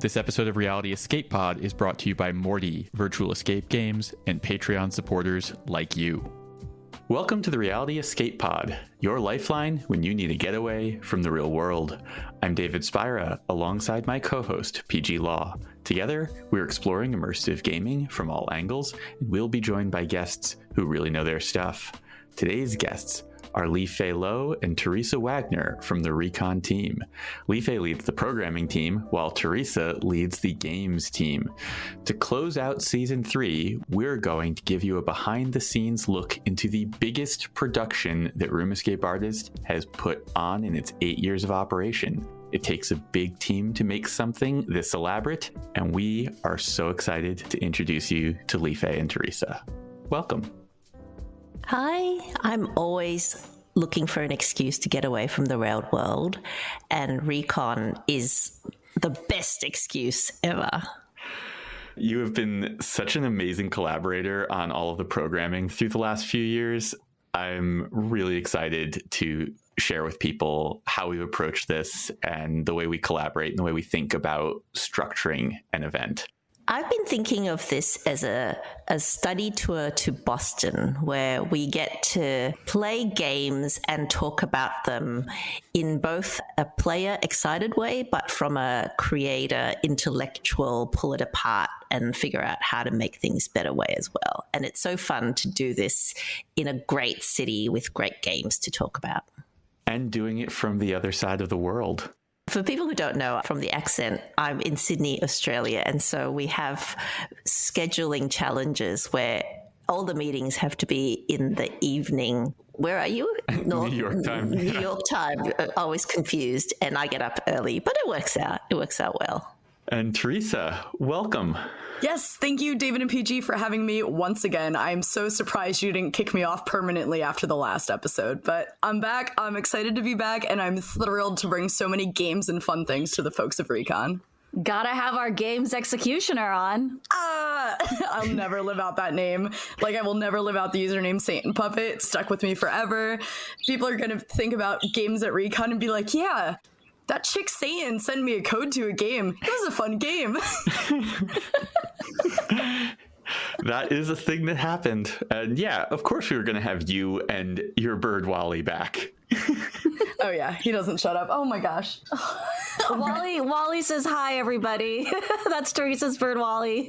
This episode of Reality Escape Pod is brought to you by Morty, Virtual Escape Games, and Patreon supporters like you. Welcome to the Reality Escape Pod, your lifeline when you need a getaway from the real world. I'm David Spira, alongside my co-host, PG Law. Together, we're exploring immersive gaming from all angles, and we'll be joined by guests who really know their stuff. Today's guests are Lee-Fay-Low and Theresa Wagner from the RECON team. Lee-Fay leads the programming team, while Theresa leads the games team. To close out Season 3, we're going to give you a behind-the-scenes look into the biggest production that Room Escape Artist has put on in its 8 years of operation. It takes a big team to make something this elaborate, and we are so excited to introduce you to Lee-Fay and Theresa. Welcome. Hi, I'm always looking for an excuse to get away from the real world, and RECON is the best excuse ever. You have been such an amazing collaborator on all of the programming through the last few years. I'm really excited to share with people how we've approached this and the way we collaborate and the way we think about structuring an event. I've been thinking of this as a study tour to Boston, where we get to play games and talk about them in both a player excited way, but from a creator intellectual pull it apart and figure out how to make things better way as well. And it's so fun to do this in a great city with great games to talk about. And doing it from the other side of the world. For people who don't know from the accent, I'm in Sydney, Australia, and so we have scheduling challenges where all the meetings have to be in the evening. Where are you? New York time. New York time. Always confused, and I get up early, but it works out. It works out well. And Theresa, welcome. Yes, thank you, David and PG, for having me once again. I'm so surprised you didn't kick me off permanently after the last episode, but I'm back. I'm excited to be back, and I'm thrilled to bring so many games and fun things to the folks of RECON. Gotta have our games executioner on. I'll never live out that name. Like, I will never live out the username Satan Puppet. It's stuck with me forever. People are going to think about games at RECON and be like, yeah, that chick Satan sent me a code to a game. It was a fun game. That is a thing that happened. And yeah, of course we were going to have you and your bird Wally back. Oh yeah, he doesn't shut up. Oh my gosh. Wally says hi, everybody. That's Theresa's bird, Wally.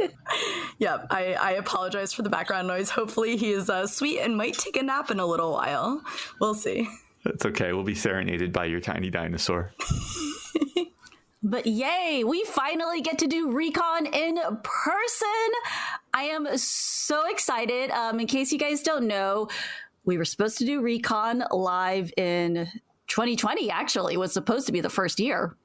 Yep, I apologize for the background noise. Hopefully he is sweet and might take a nap in a little while. We'll see. That's okay. We'll be serenaded by your tiny dinosaur. But yay, we finally get to do RECON in person. I am so excited. In case you guys don't know, we were supposed to do RECON live in 2020, actually. It was supposed to be the first year.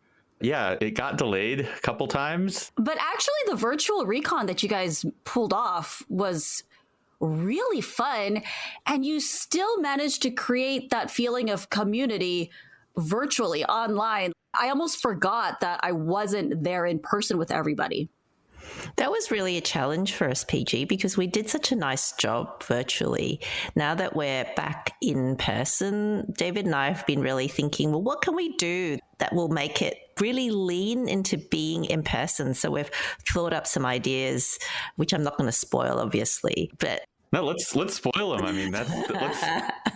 Yeah, it got delayed a couple times. But actually, the virtual RECON that you guys pulled off was really fun. And you still managed to create that feeling of community virtually online. I almost forgot that I wasn't there in person with everybody. That was really a challenge for us, PG, because we did such a nice job virtually. Now that we're back in person, David and I have been really thinking, well, what can we do that will make it really lean into being in person? So we've thought up some ideas, which I'm not going to spoil, obviously, but no, let's spoil them. I mean,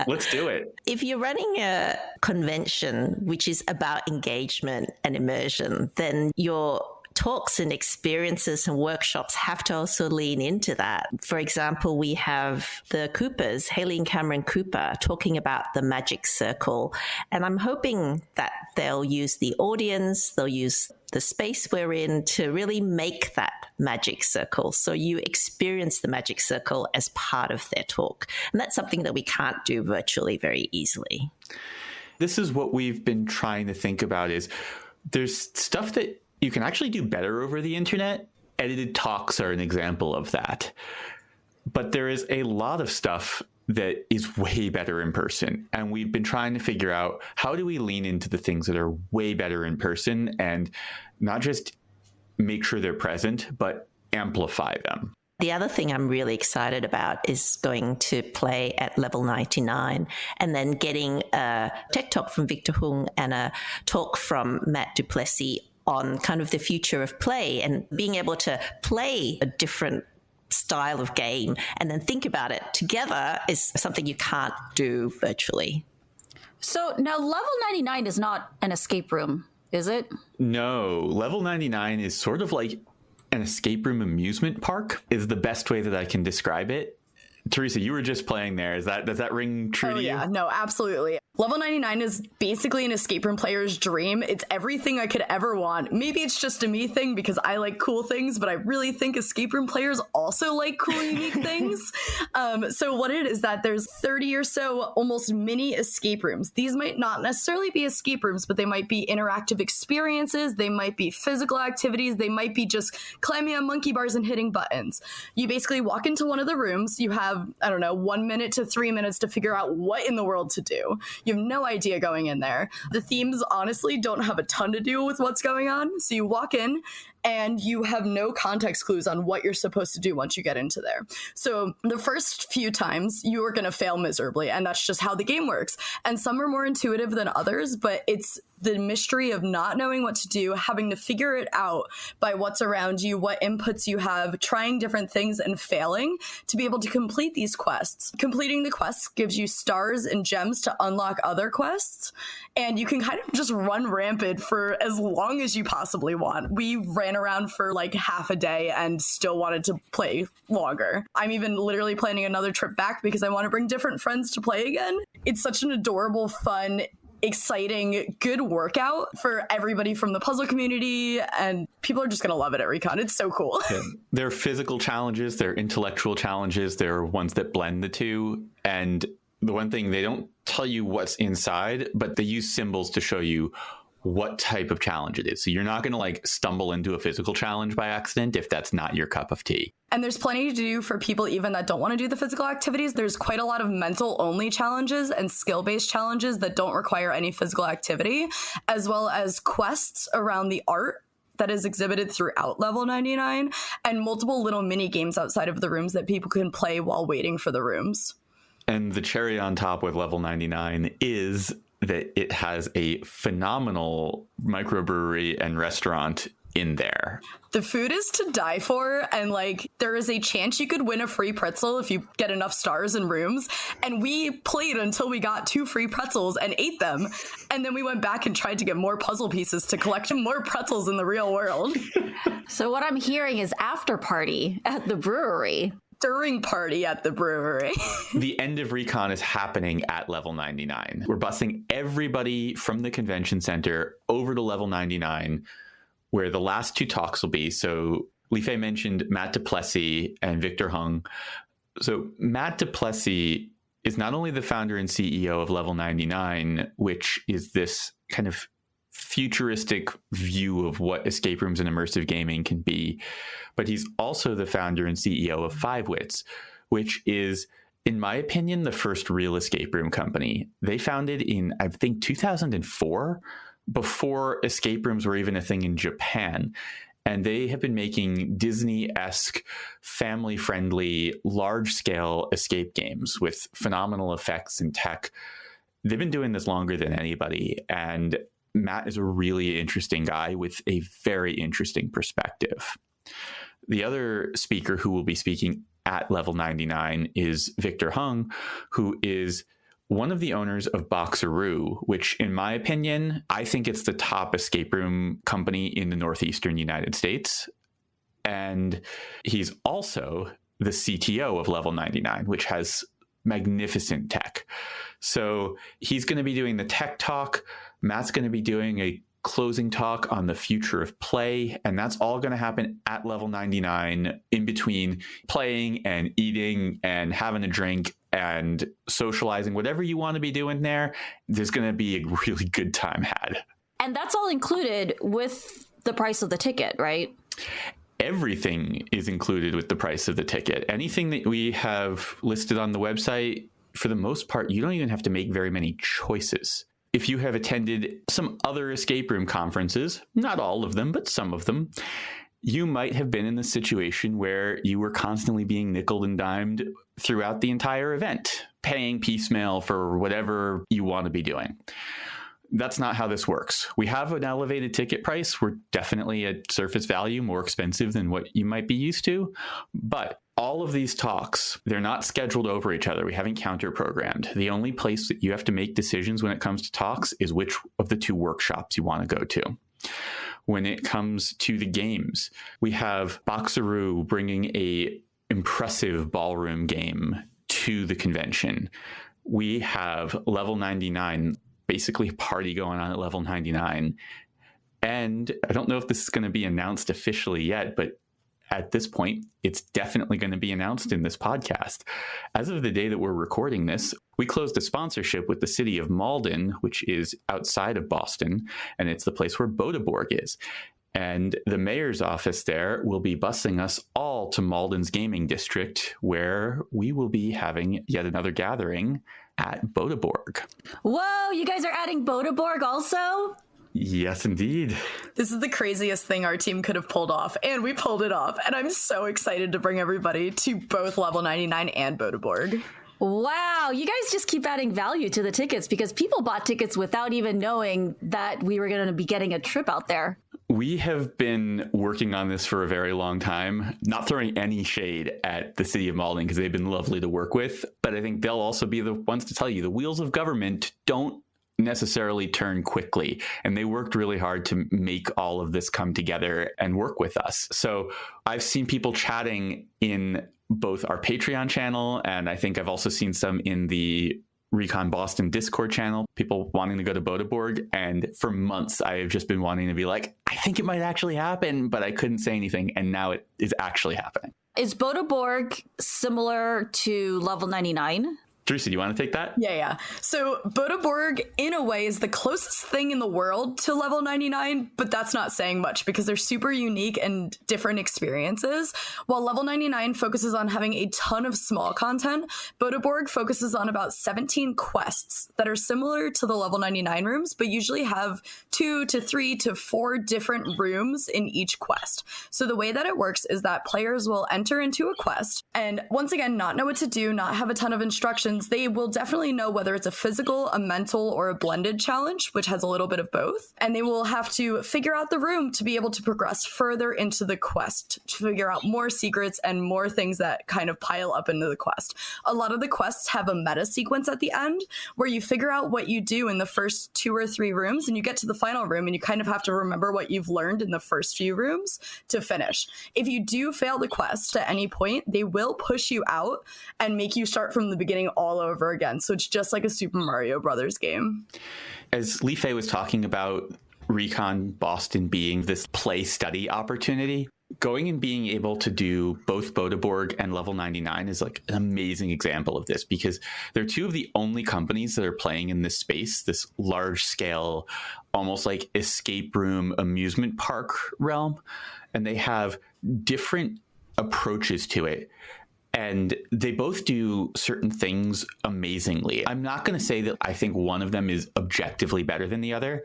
let's do it. If you're running a convention which is about engagement and immersion, then your talks and experiences and workshops have to also lean into that. For example, we have the Coopers, Haley and Cameron Cooper, talking about the magic circle. And I'm hoping that they'll use the audience, they'll use the space we're in to really make that magic circle. So you experience the magic circle as part of their talk. And that's something that we can't do virtually very easily. This is what we've been trying to think about is there's stuff that you can actually do better over the internet. Edited talks are an example of that. But there is a lot of stuff that is way better in person. And we've been trying to figure out how do we lean into the things that are way better in person and not just make sure they're present, but amplify them. The other thing I'm really excited about is going to play at Level99 and then getting a tech talk from Victor Hung and a talk from Matt Duplessis on kind of the future of play and being able to play a different style of game and then think about it together is something you can't do virtually. So now Level 99 is not an escape room, is it? No, Level 99 is sort of like an escape room amusement park is the best way that I can describe it. Theresa, you were just playing there. Does that ring true to you? Yeah, no, absolutely. Level 99 is basically an escape room player's dream. It's everything I could ever want. Maybe it's just a me thing because I like cool things, but I really think escape room players also like cool, unique things. So what it is that there's 30 or so almost mini escape rooms. These might not necessarily be escape rooms, but they might be interactive experiences. They might be physical activities. They might be just climbing on monkey bars and hitting buttons. You basically walk into one of the rooms. You have, 1 minute to 3 minutes to figure out what in the world to do. You have no idea going in there. The themes honestly don't have a ton to do with what's going on. So you walk in and you have no context clues on what you're supposed to do once you get into there. So the first few times you are going to fail miserably, and that's just how the game works. And some are more intuitive than others, but it's the mystery of not knowing what to do, having to figure it out by what's around you, what inputs you have, trying different things and failing to be able to complete these quests. Completing the quests gives you stars and gems to unlock other quests, and you can kind of just run rampant for as long as you possibly want. We ran around for like half a day and still wanted to play longer. I'm even literally planning another trip back because I want to bring different friends to play again. It's such an adorable, fun, exciting, good workout for everybody from the puzzle community, and people are just going to love it at RECON. It's so cool. Yeah. There are physical challenges, there are intellectual challenges, there are ones that blend the two. And the one thing, they don't tell you what's inside, but they use symbols to show you what type of challenge it is. So you're not going to like stumble into a physical challenge by accident if that's not your cup of tea. And there's plenty to do for people even that don't want to do the physical activities. There's quite a lot of mental only challenges and skill-based challenges that don't require any physical activity, as well as quests around the art that is exhibited throughout Level 99 and multiple little mini games outside of the rooms that people can play while waiting for the rooms. And the cherry on top with Level 99 is that it has a phenomenal microbrewery and restaurant in there. The food is to die for, and like there is a chance you could win a free pretzel if you get enough stars in rooms. And we played until we got 2 free pretzels and ate them. And then we went back and tried to get more puzzle pieces to collect more pretzels in the real world. So what I'm hearing is after party at the brewery. During party at the brewery. The end of RECON is happening at Level 99. We're busing everybody from the convention center over to Level 99, where the last 2 talks will be. So Lee-Fay mentioned Matt Duplessis and Victor Hung. So Matt Duplessis is not only the founder and CEO of Level 99, which is this kind of futuristic view of what escape rooms and immersive gaming can be, but he's also the founder and CEO of 5wits, which is, in my opinion, the first real escape room company. They founded in, I think, 2004, before escape rooms were even a thing in Japan. And they have been making Disney-esque, family-friendly, large-scale escape games with phenomenal effects and tech. They've been doing this longer than anybody, and Matt is a really interesting guy with a very interesting perspective. The other speaker who will be speaking at Level 99 is Victor Hung, who is one of the owners of Boxeroo, which, in my opinion, I think it's the top escape room company in the Northeastern United States. And he's also the CTO of Level 99, which has magnificent tech. So he's going to be doing the tech talk. Matt's going to be doing a closing talk on the future of play, and that's all going to happen at Level 99 in between playing and eating and having a drink and socializing. Whatever you want to be doing there, there's going to be a really good time had. And that's all included with the price of the ticket, right? Everything is included with the price of the ticket. Anything that we have listed on the website, for the most part, you don't even have to make very many choices. If you have attended some other escape room conferences, not all of them, but some of them, you might have been in the situation where you were constantly being nickeled and dimed throughout the entire event, paying piecemeal for whatever you want to be doing. that's not how this works. We have an elevated ticket price. We're definitely at surface value, more expensive than what you might be used to. But all of these talks, they're not scheduled over each other. We haven't counter-programmed. The only place that you have to make decisions when it comes to talks is which of the two workshops you want to go to. When it comes to the games, we have Boxeroo bringing a impressive ballroom game to the convention. We have Level 99, basically a party going on at Level 99. And I don't know if this is going to be announced officially yet, but at this point, it's definitely going to be announced in this podcast. As of the day that we're recording this, we closed a sponsorship with the city of Malden, which is outside of Boston, and it's the place where Boda Borg is. And the mayor's office there will be busing us all to Malden's gaming district, where we will be having yet another gathering at Boda Borg. Whoa, you guys are adding Boda Borg also? Yes, indeed. This is the craziest thing our team could have pulled off, and we pulled it off. And I'm so excited to bring everybody to both Level 99 and Boda Borg. Wow, you guys just keep adding value to the tickets because people bought tickets without even knowing that we were going to be getting a trip out there. We have been working on this for a very long time, not throwing any shade at the city of Malden because they've been lovely to work with. But I think they'll also be the ones to tell you the wheels of government don't necessarily turn quickly, and they worked really hard to make all of this come together and work with us. So I've seen people chatting in both our Patreon channel, and I think I've also seen some in the RECON Boston Discord channel, people wanting to go to Boda Borg. And for months, I have just been wanting to be like, I think it might actually happen, but I couldn't say anything. And now it is actually happening. Is Boda Borg similar to Level 99? Theresa, do you want to take that? Yeah. So Boda Borg, in a way, is the closest thing in the world to Level 99, but that's not saying much because they're super unique and different experiences. While Level 99 focuses on having a ton of small content, Boda Borg focuses on about 17 quests that are similar to the Level 99 rooms, but usually have 2 to 3 to 4 different rooms in each quest. So the way that it works is that players will enter into a quest and once again, not know what to do, not have a ton of instructions. They will definitely know whether it's a physical, a mental, or a blended challenge, which has a little bit of both. And they will have to figure out the room to be able to progress further into the quest, to figure out more secrets and more things that kind of pile up into the quest. A lot of the quests have a meta sequence at the end where you figure out what you do in the first 2 or 3 rooms, and you get to the final room and you kind of have to remember what you've learned in the first few rooms to finish. If you do fail the quest at any point, they will push you out and make you start from the beginning all over again. So it's just like a Super Mario Brothers game. As Lee-Fay was talking about RECON Boston being this play study opportunity, going and being able to do both Boda Borg and Level 99 is like an amazing example of this because they're two of the only companies that are playing in this space, this large scale, almost like escape room amusement park realm. And they have different approaches to it. And they both do certain things amazingly. I'm not going to say that I think one of them is objectively better than the other.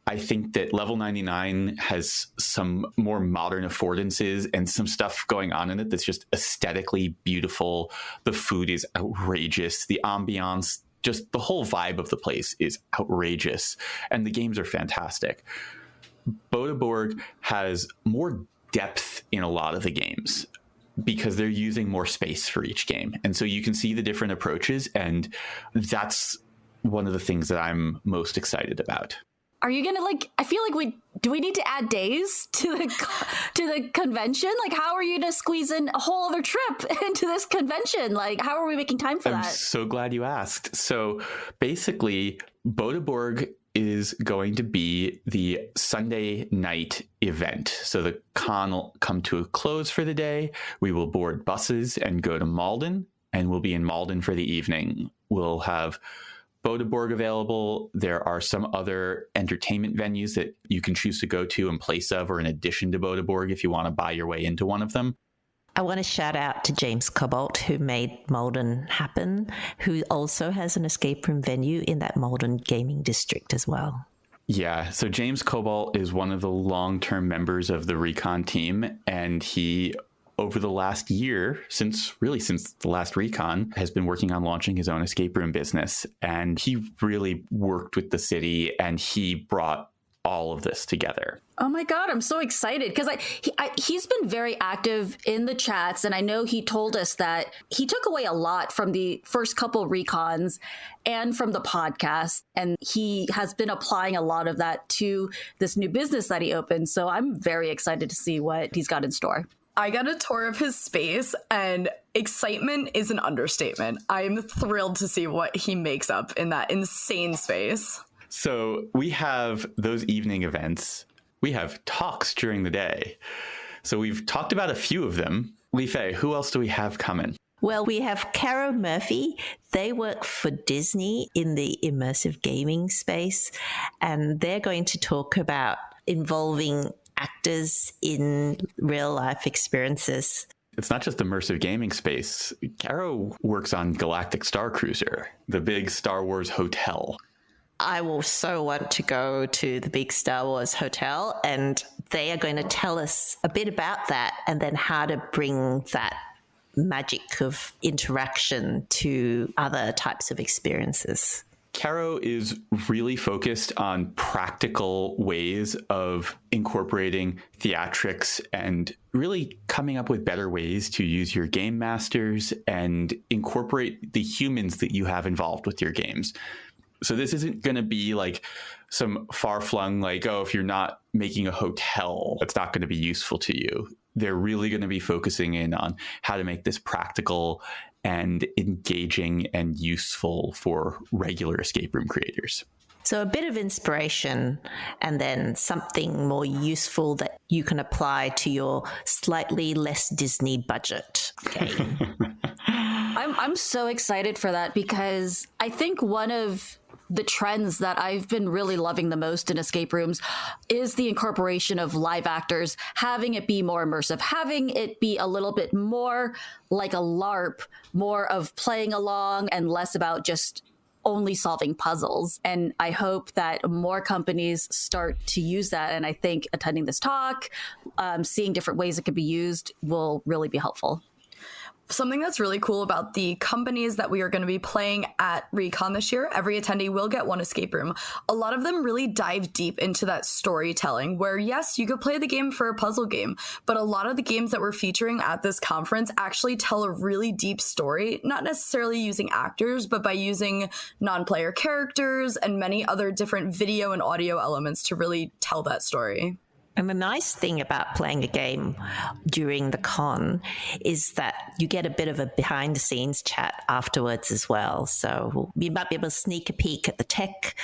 I think that Level 99 has some more modern affordances and some stuff going on in it that's just aesthetically beautiful. The food is outrageous. The ambiance, just the whole vibe of the place is outrageous. And the games are fantastic. Boda Borg has more depth in a lot of the games, because they're using more space for each game. And so you can see the different approaches, and that's one of the things that I'm most excited about. Are you gonna I feel like we need to add days to the convention? Like, how are you gonna squeeze in a whole other trip into this convention? Like, how are we making time for that? I'm so glad you asked. So basically, Boda Borg is going to be the Sunday night event. So the con will come to a close for the day. We will board buses and go to Malden, and we'll be in Malden for the evening. We'll have Boda Borg available. There are some other entertainment venues that you can choose to go to in place of or in addition to Boda Borg if you want to buy your way into one of them. I want to shout out to James Cobalt, who made Malden happen, who also has an escape room venue in that Malden gaming district as well. Yeah, so James Cobalt is one of the long-term members of the RECON team, and he over the last year, since the last RECON, has been working on launching his own escape room business. And he really worked with the city and he brought all of this together. Oh my God, I'm so excited because he's been very active in the chats. And I know he told us that he took away a lot from the first couple RECONs and from the podcast. And he has been applying a lot of that to this new business that he opened. So I'm very excited to see what he's got in store. I got a tour of his space and excitement is an understatement. I'm thrilled to see what he makes up in that insane space. So we have those evening events. We have talks during the day. So we've talked about a few of them. Lee-Fay, who else do we have coming? Well, we have Caro Murphy. They work for Disney in the immersive gaming space, and they're going to talk about involving actors in real life experiences. It's not just immersive gaming space. Caro works on Galactic Starcruiser, the big Star Wars hotel. I will so want to go to the big Star Wars hotel, and they are going to tell us a bit about that and then how to bring that magic of interaction to other types of experiences. Caro is really focused on practical ways of incorporating theatrics and really coming up with better ways to use your game masters and incorporate the humans that you have involved with your games. So this isn't going to be like some far-flung, like, oh, if you're not making a hotel, it's not going to be useful to you. They're really going to be focusing in on how to make this practical and engaging and useful for regular escape room creators. So a bit of inspiration and then something more useful that you can apply to your slightly less Disney budget game. I'm so excited for that because I think one of the trends that I've been really loving the most in escape rooms is the incorporation of live actors, having it be more immersive, having it be a little bit more like a LARP, more of playing along and less about just only solving puzzles. And I hope that more companies start to use that. And I think attending this talk, seeing different ways it could be used will really be helpful. Something that's really cool about the companies that we are going to be playing at RECON this year, every attendee will get one escape room. A lot of them really dive deep into that storytelling where, yes, you could play the game for a puzzle game, but a lot of the games that we're featuring at this conference actually tell a really deep story, not necessarily using actors, but by using non-player characters and many other different video and audio elements to really tell that story. And the nice thing about playing a game during the con is that you get a bit of a behind-the-scenes chat afterwards as well. So you might be able to sneak a peek at the tech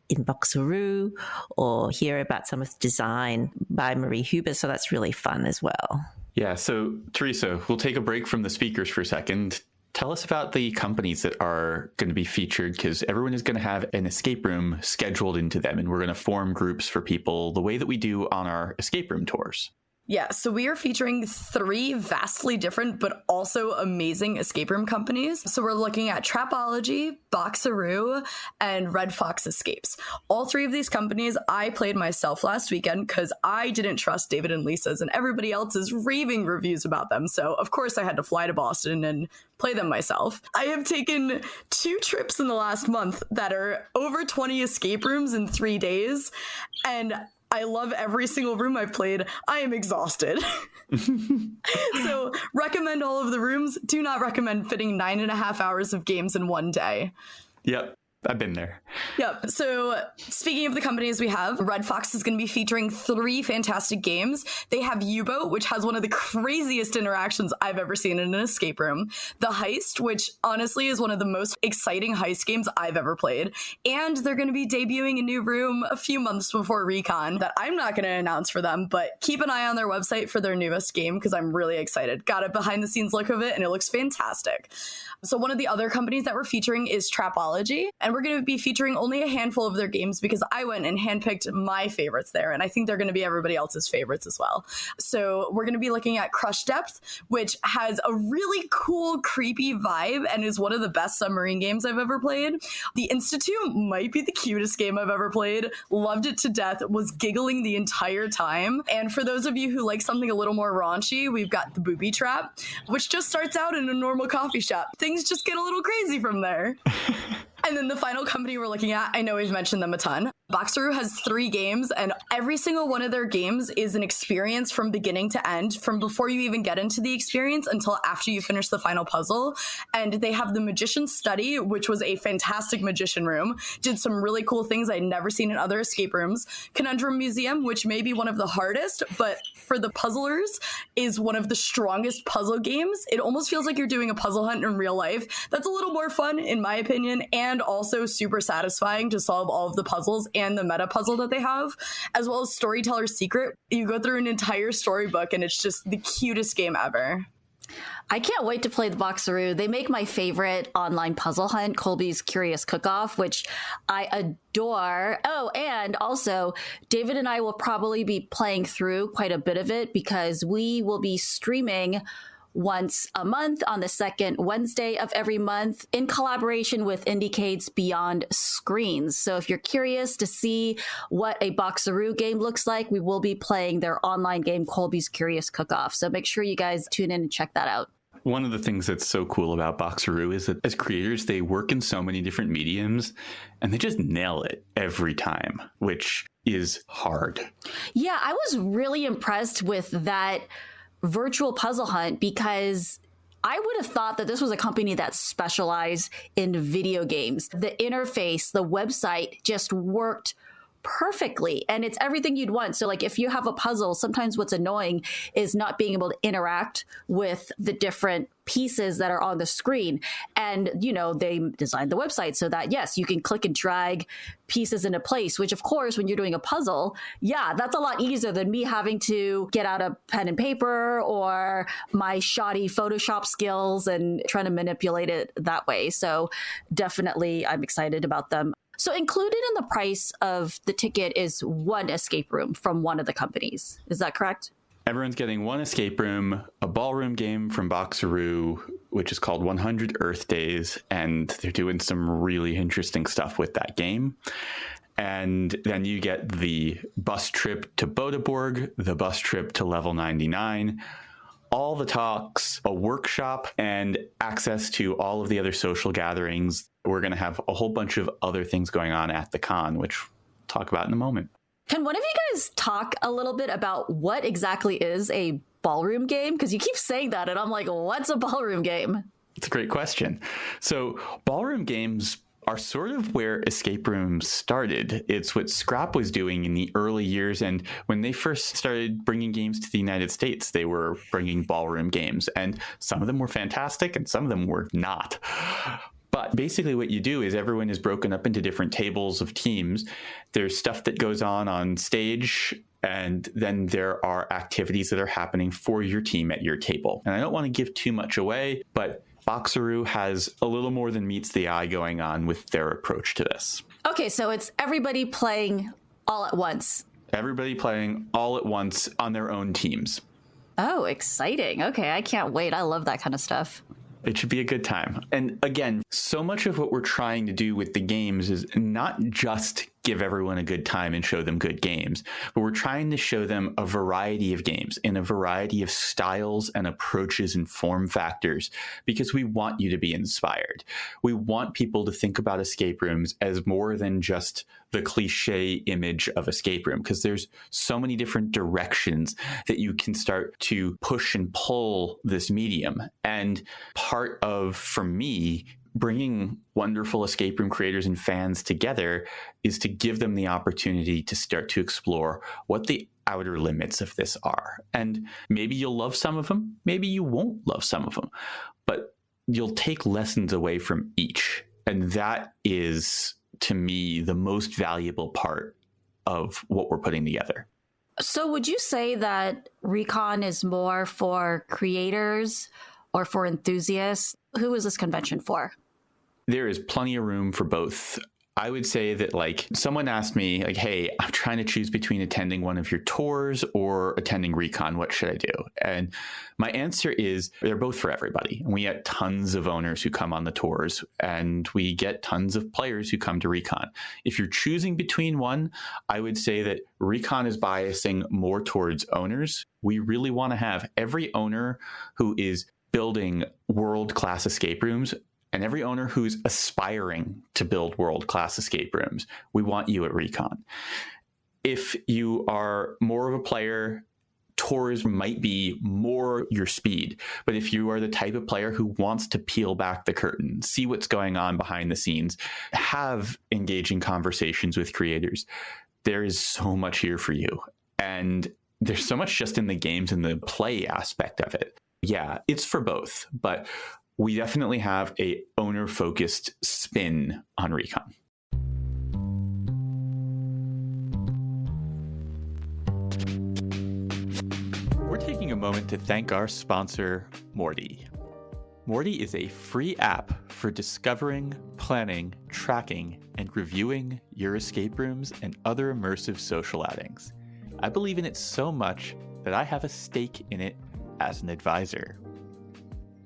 in Boxeroo or hear about some of the design by Marie Huber. So that's really fun as well. Yeah, so Theresa, we'll take a break from the speakers for a second. Tell us about the companies that are going to be featured, because everyone is going to have an escape room scheduled into them, and we're going to form groups for people the way that we do on our escape room tours. Yeah, so we are featuring 3 vastly different but also amazing escape room companies. So we're looking at Trapology, Boxeroo, and Red Fox Escapes. All 3 of these companies I played myself last weekend because I didn't trust David and Lisa's and everybody else's raving reviews about them. So of course I had to fly to Boston and play them myself. I have taken 2 trips in the last month that are over 20 escape rooms in 3 days, and I love every single room I've played. I am exhausted. So recommend all of the rooms. Do not recommend fitting 9.5 hours of games in one day. Yep. I've been there. Yep. So speaking of the companies we have, Red Fox is going to be featuring 3 fantastic games. They have U-Boat, which has one of the craziest interactions I've ever seen in an escape room. The Heist, which honestly is one of the most exciting heist games I've ever played. And they're going to be debuting a new room a few months before RECON that I'm not going to announce for them, but keep an eye on their website for their newest game because I'm really excited. Got a behind the scenes look of it and it looks fantastic. So one of the other companies that we're featuring is Trapology. And and we're going to be featuring only a handful of their games because I went and handpicked my favorites there, and I think they're going to be everybody else's favorites as well. So we're going to be looking at Crush Depth, which has a really cool, creepy vibe and is one of the best submarine games I've ever played. The Institute might be the cutest game I've ever played. Loved it to death, was giggling the entire time. And for those of you who like something a little more raunchy, we've got The Booby Trap, which just starts out in a normal coffee shop. Things just get a little crazy from there. And then the final company we're looking at, I know we've mentioned them a ton. Boxeroo has 3 games, and every single one of their games is an experience from beginning to end, from before you even get into the experience until after you finish the final puzzle. And they have the Magician's Study, which was a fantastic magician room, did some really cool things I'd never seen in other escape rooms. Conundrum Museum, which may be one of the hardest, but for the puzzlers is one of the strongest puzzle games. It almost feels like you're doing a puzzle hunt in real life. That's a little more fun, in my opinion, and also super satisfying to solve all of the puzzles and the meta puzzle that they have, as well as Storyteller's Secret. You go through an entire storybook and it's just the cutest game ever. I can't wait to play the Boxeroo. They make my favorite online puzzle hunt, Colby's Curious Cook-Off, which I adore. Oh, and also, David and I will probably be playing through quite a bit of it because we will be streaming once a month on the second Wednesday of every month in collaboration with Indicade's Beyond Screens. So if you're curious to see what a Boxeroo game looks like, we will be playing their online game, Colby's Curious Cook-Off. So make sure you guys tune in and check that out. One of the things that's so cool about Boxeroo is that as creators, they work in so many different mediums and they just nail it every time, which is hard. Yeah, I was really impressed with that virtual puzzle hunt because I would have thought that this was a company that specialized in video games. The interface, the website just worked perfectly, and it's everything you'd want. So like if you have a puzzle, sometimes what's annoying is not being able to interact with the different pieces that are on the screen. And, you know, they designed the website so that, yes, you can click and drag pieces into place, which of course, when you're doing a puzzle, yeah, that's a lot easier than me having to get out a pen and paper or my shoddy Photoshop skills and trying to manipulate it that way. So definitely I'm excited about them. So included in the price of the ticket is one escape room from one of the companies. Is that correct? Everyone's getting one escape room, a ballroom game from Boxeroo, which is called 100 Earth Days, and they're doing some really interesting stuff with that game. And then you get the bus trip to Boda Borg, the bus trip to Level 99, all the talks, a workshop, and access to all of the other social gatherings. We're going to have a whole bunch of other things going on at the con, which we'll talk about in a moment. Can one of you guys talk a little bit about what exactly is a ballroom game? Because you keep saying that, and I'm like, what's a ballroom game? It's a great question. So ballroom games are sort of where escape rooms started. It's what Scrap was doing in the early years. And when they first started bringing games to the United States, they were bringing ballroom games. And some of them were fantastic and some of them were not. But basically what you do is everyone is broken up into different tables of teams. There's stuff that goes on stage, and then there are activities that are happening for your team at your table. And I don't want to give too much away, but Boxeroo has a little more than meets the eye going on with their approach to this. Okay, so it's everybody playing all at once. Everybody playing all at once on their own teams. Oh, exciting. Okay, I can't wait. I love that kind of stuff. It should be a good time. And again, so much of what we're trying to do with the games is not just give everyone a good time and show them good games, but we're trying to show them a variety of games in a variety of styles and approaches and form factors, because we want you to be inspired. We want people to think about escape rooms as more than just the cliche image of escape room, because there's so many different directions that you can start to push and pull this medium. And part of, for me, bringing wonderful escape room creators and fans together is to give them the opportunity to start to explore what the outer limits of this are. And maybe you'll love some of them, maybe you won't love some of them, but you'll take lessons away from each. And that is, to me, the most valuable part of what we're putting together. So would you say that RECON is more for creators or for enthusiasts? Who is this convention for? there is plenty of room for both. I would say that, like, someone asked me, like, hey, I'm trying to choose between attending one of your tours or attending RECON. What should I do? And my answer is they're both for everybody. And we get tons of owners who come on the tours, and we get tons of players who come to RECON. If you're choosing between one, I would say that RECON is biasing more towards owners. We really want to have every owner who is building world-class escape rooms and every owner who's aspiring to build world-class escape rooms. We want you at RECON. If you are more of a player, tours might be more your speed. But if you are the type of player who wants to peel back the curtain, see what's going on behind the scenes, have engaging conversations with creators, there is so much here for you. And there's so much just in the games and the play aspect of it. Yeah, it's for both, but we definitely have a owner-focused spin on RECON. We're taking a moment to thank our sponsor, Morty. Morty is a free app for discovering, planning, tracking, and reviewing your escape rooms and other immersive social outings. I believe in it so much that I have a stake in it as an advisor.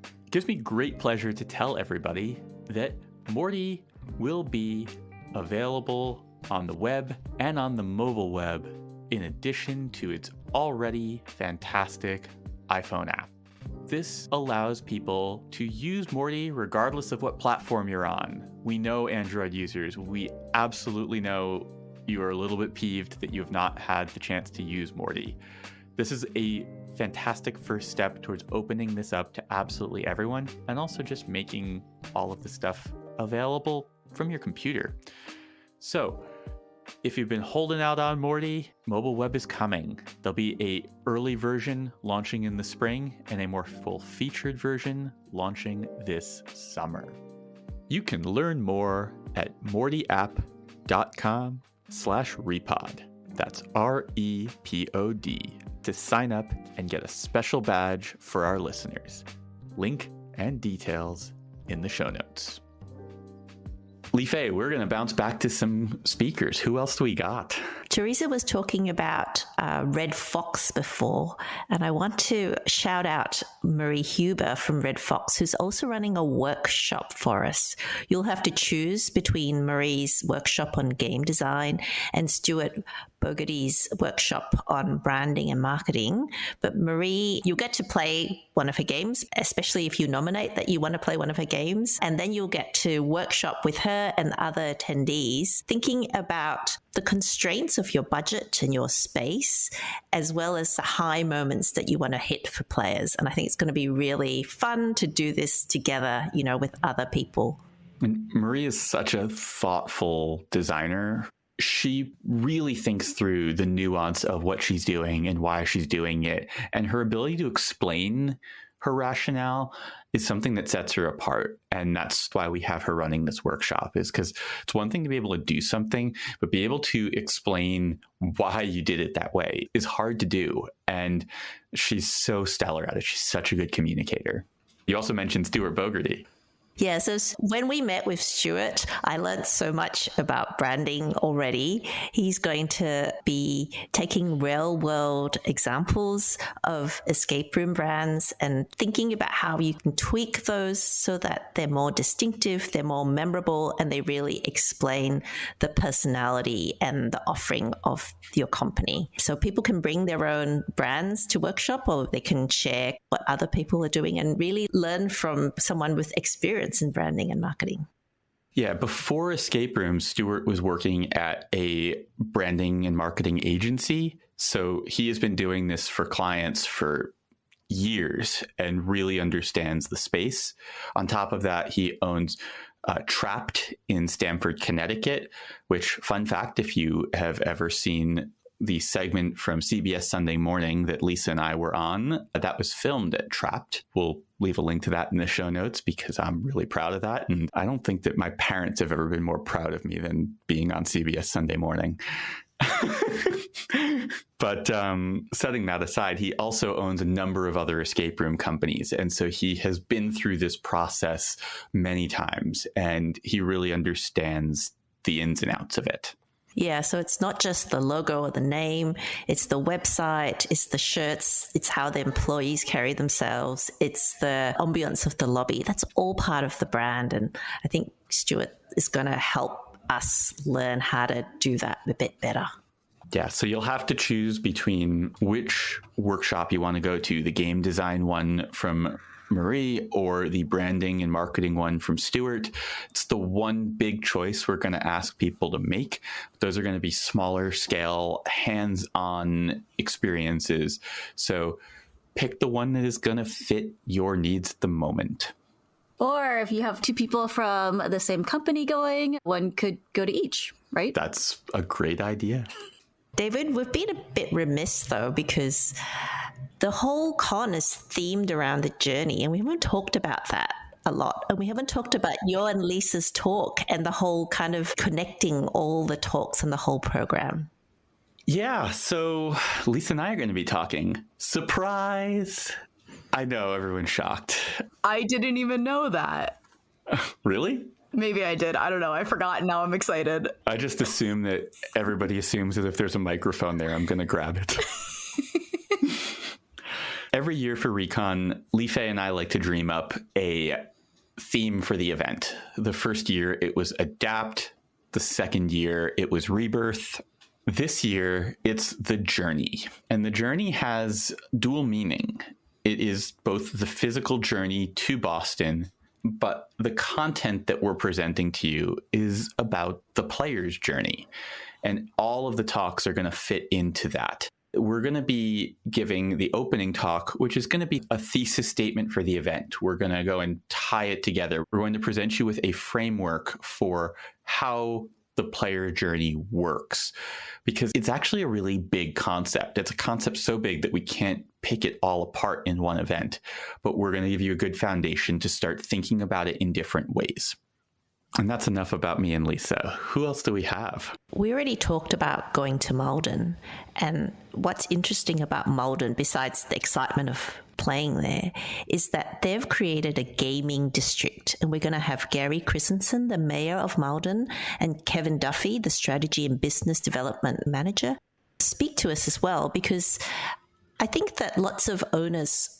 It gives me great pleasure to tell everybody that Morty will be available on the web and on the mobile web in addition to its already fantastic iPhone app. This allows people to use Morty regardless of what platform you're on. We know Android users, we absolutely know you are a little bit peeved that you have not had the chance to use Morty. This is a fantastic first step towards opening this up to absolutely everyone, and also just making all of the stuff available from your computer. So if you've been holding out on Morty, mobile web is coming. There'll be an early version launching in the spring and a more full-featured version launching this summer. You can learn more at mortyapp.com/repod. That's REPOD to sign up and get a special badge for our listeners. Link and details in the show notes. Lee-Fay, we're going to bounce back to some speakers. Who else do we got? Theresa was talking about Red Fox before, and I want to shout out Marie Huber from Red Fox, who's also running a workshop for us. You'll have to choose between Marie's workshop on game design and Stuart Bogarty's workshop on branding and marketing. But Marie, you'll get to play one of her games, especially if you nominate that you want to play one of her games. And then you'll get to workshop with her and other attendees, thinking about the constraints of your budget and your space, as well as the high moments that you want to hit for players. And I think it's going to be really fun to do this together, you know, with other people. And Marie is such a thoughtful designer. She really thinks through the nuance of what she's doing and why she's doing it. And her ability to explain her rationale is something that sets her apart. And that's why we have her running this workshop, is because it's one thing to be able to do something, but be able to explain why you did it that way is hard to do. And she's so stellar at it. She's such a good communicator. You also mentioned Stuart Bogarty. Yeah, so when we met with Stuart, I learned so much about branding already. He's going to be taking real world examples of escape room brands and thinking about how you can tweak those so that they're more distinctive, they're more memorable, and they really explain the personality and the offering of your company. So people can bring their own brands to workshop, or they can share what other people are doing and really learn from someone with experience in branding and marketing. Yeah, before Escape Room, Stuart was working at a branding and marketing agency. So he has been doing this for clients for years and really understands the space. On top of that, he owns Trapped in Stamford, Connecticut, which, fun fact, if you have ever seen the segment from CBS Sunday Morning that Lisa and I were on, that was filmed at Trapped. We'll leave a link to that in the show notes because I'm really proud of that. And I don't think that my parents have ever been more proud of me than being on CBS Sunday Morning. But setting that aside, he also owns a number of other escape room companies. And so he has been through this process many times, and he really understands the ins and outs of it. Yeah, so it's not just the logo or the name, it's the website, it's the shirts, it's how the employees carry themselves, it's the ambience of the lobby. That's all part of the brand. And I think Stuart is going to help us learn how to do that a bit better. Yeah, so you'll have to choose between which workshop you want to go to, the game design one from Marie or the branding and marketing one from Stuart. It's the one big choice we're going to ask people to make. Those are going to be smaller scale, hands-on experiences. So pick the one that is going to fit your needs at the moment. Or if you have two people from the same company going, one could go to each, right? That's a great idea. David, we've been a bit remiss though, because the whole con is themed around the journey, and we haven't talked about that a lot. And we haven't talked about your and Lisa's talk and the whole kind of connecting all the talks and the whole program. Yeah, so Lisa and I are going to be talking. Surprise! I know, everyone's shocked. I didn't even know that. Really? Maybe I did. I don't know. I forgot. Now I'm excited. I just assume that everybody assumes that if there's a microphone there, I'm going to grab it. Every year for RECON, Lee-Fay and I like to dream up a theme for the event. The first year, it was Adapt. The second year, it was Rebirth. This year, it's The Journey. And The Journey has dual meaning. It is both the physical journey to Boston, but the content that we're presenting to you is about the player's journey. And all of the talks are going to fit into that. We're going to be giving the opening talk, which is going to be a thesis statement for the event. We're going to go and tie it together. We're going to present you with a framework for how the player journey works, because it's actually a really big concept. It's a concept so big that we can't pick it all apart in one event, but we're going to give you a good foundation to start thinking about it in different ways. And that's enough about me and Lisa. Who else do we have? We already talked about going to Malden, and what's interesting about Malden, besides the excitement of playing there, is that they've created a gaming district, and we're going to have Gary Christensen, the mayor of Malden, and Kevin Duffy, the strategy and business development manager, speak to us as well, because I think that lots of owners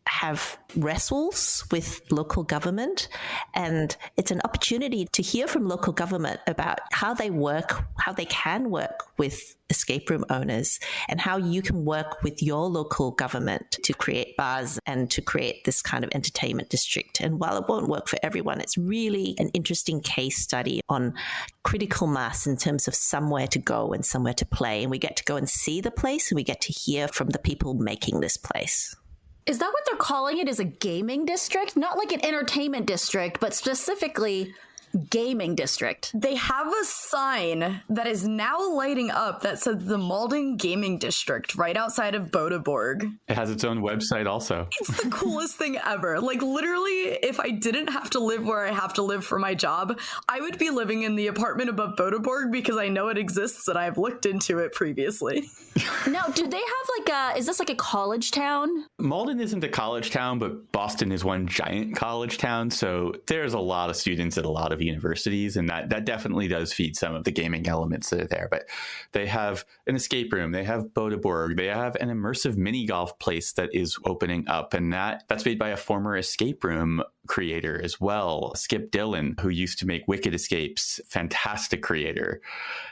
have wrestles with local government, and it's an opportunity to hear from local government about how they work, how they can work with escape room owners, and how you can work with your local government to create bars and to create this kind of entertainment district. And while it won't work for everyone, it's really an interesting case study on critical mass in terms of somewhere to go and somewhere to play. And we get to go and see the place, and we get to hear from the people making this place. Is that what they're calling it? Is a gaming district? Not like an entertainment district, but specifically gaming district. They have a sign that is now lighting up that says the Malden Gaming District right outside of Boda Borg. It has its own website also. It's the coolest thing ever. Like, literally, if I didn't have to live where I have to live for my job, I would be living in the apartment above Boda Borg because I know it exists and I've looked into it previously. Now, do they have like is this like a college town? Malden isn't a college town, but Boston is one giant college town. So there's a lot of students at a lot of universities, and that definitely does feed some of the gaming elements that are there. But they have an escape room, they have Boda Borg, they have an immersive mini golf place that is opening up, and that's made by a former escape room creator as well, Skip Dillon, who used to make Wicked Escapes. Fantastic creator.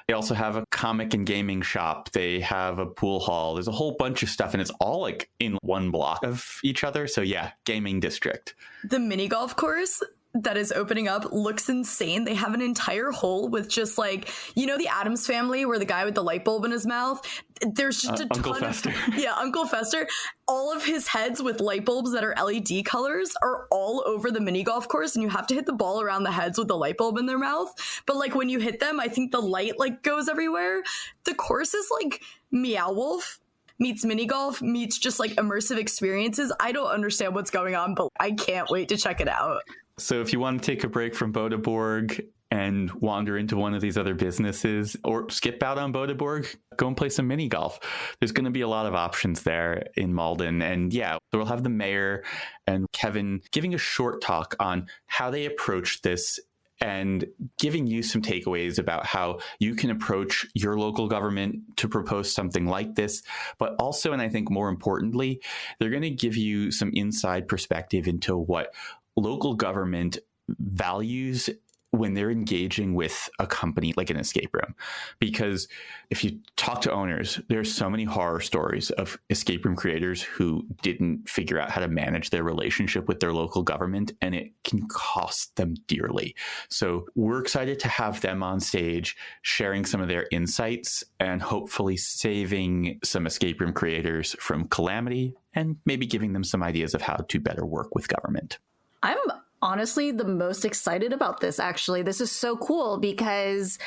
They also have a comic and gaming shop. They have a pool hall. There's a whole bunch of stuff, and it's all like in one block of each other. So yeah, gaming district. The mini golf course that is opening up looks insane. They have an entire hole with just like, you know, the Addams Family where the guy with the light bulb in his mouth, there's just a Uncle ton Fester. Yeah, Uncle Fester. All of his heads with light bulbs that are LED colors are all over the mini golf course, and you have to hit the ball around the heads with the light bulb in their mouth. But like when you hit them, I think the light like goes everywhere. The course is like Meow Wolf meets mini golf meets just like immersive experiences. I don't understand what's going on, but I can't wait to check it out. So if you want to take a break from Boda Borg and wander into one of these other businesses, or skip out on Boda Borg, go and play some mini golf. There's going to be a lot of options there in Malden. And yeah, so we'll have the mayor and Kevin giving a short talk on how they approach this and giving you some takeaways about how you can approach your local government to propose something like this. But also, and I think more importantly, they're going to give you some inside perspective into what local government values when they're engaging with a company like an escape room. Because if you talk to owners, there's so many horror stories of escape room creators who didn't figure out how to manage their relationship with their local government, and it can cost them dearly. So we're excited to have them on stage sharing some of their insights and hopefully saving some escape room creators from calamity and maybe giving them some ideas of how to better work with government. I'm honestly the most excited about this, actually. This is so cool because